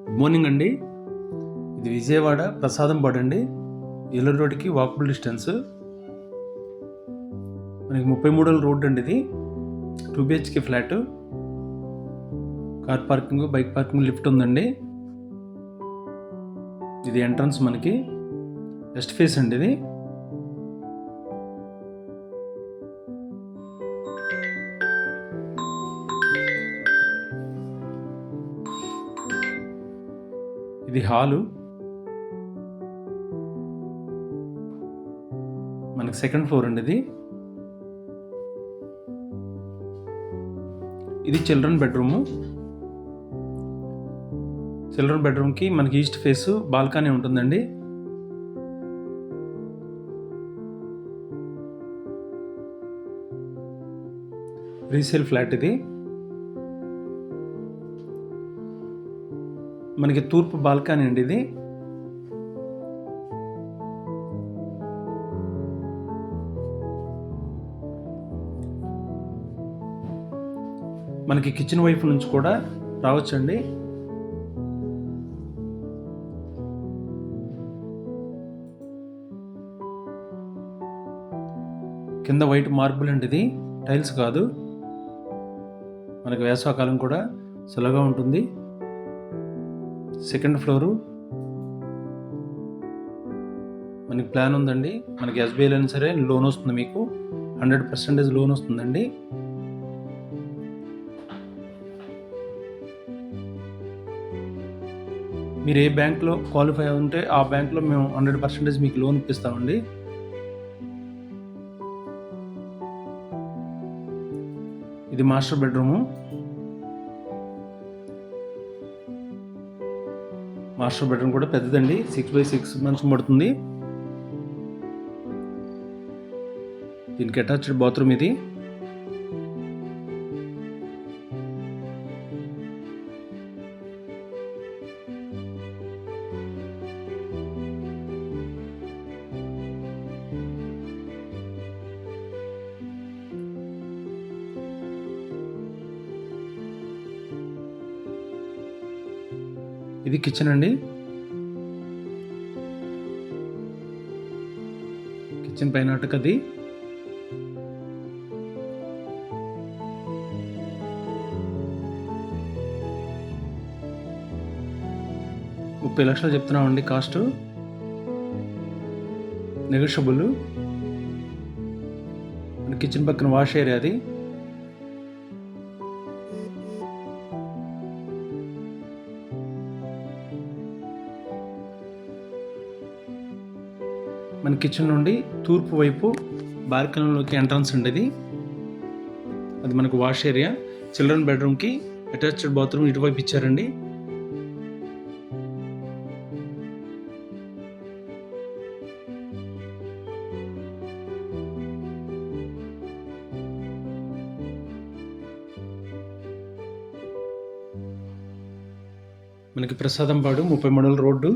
Good morning అండి. ఇది విజయవాడ ప్రసాదంపాడు అండి. ఏలూరు రోడ్కి వాకబుల్ డిస్టెన్స్. మనకి 33 రోడ్ అండి. ఇది 2 BHK flat. Car parking, bike parking, lift ఉందండి. ఇది ఎంట్రన్స్ మనకి వెస్ట్ ఫేస్ అండి. ఇది హాలు. మనకి సెకండ్ ఫ్లోర్ అండి. ఇది చిల్డ్రన్ బెడ్రూము. చిల్డ్రన్ బెడ్రూమ్కి మనకి ఈస్ట్ ఫేస్ బాల్కనీ ఉంటుందండి. రీసేల్ ఫ్లాట్ ఇది. మనకి తూర్పు బాల్కనీ అండి. ఇది మనకి కిచెన్ వైపు నుంచి కూడా రావచ్చండి. కింద వైట్ మార్బుల్ అండి. ఇది టైల్స్ కాదు. మనకి వేసవకాలం కూడా చల్లగా ఉంటుంది. సెకండ్ ఫ్లోరు మనకి ప్లాన్ ఉందండి. మనకి SBIలో అయినా సరే లోన్ వస్తుంది. మీకు 100% లోన్ వస్తుందండి. మీరు ఏ బ్యాంక్లో క్వాలిఫై ఉంటే ఆ బ్యాంక్లో మేము 100% మీకు లోన్ ఇప్పిస్తామండి. ఇది మాస్టర్ బెడ్రూము. మాస్టర్ బెడ్రూమ్ కూడా పెద్దదండి. 6x6 మంచం పడుతుంది. దీనికి అటాచ్డ్ బాత్రూమ్ ఇది. ఇది కిచెన్ అండి. కిచెన్ పైన అటకది. $30 లక్షలు చెప్తున్నామండి కాస్ట్. నెగోషియబుల్. కిచెన్ పక్కన వాష్ ఏరియా అది. మన కిచెన్ నుండి తూర్పు వైపు బాల్కనీలోకి ఎంట్రన్స్ ఉండేది. అది మనకు వాష్ ఏరియా. చిల్డ్రన్ బెడ్రూమ్కి అటాచ్డ్ బాత్రూమ్ ఇటువైపు ఇచ్చారండి. మనకి ప్రసాదంపాడు 33 రోడ్డు.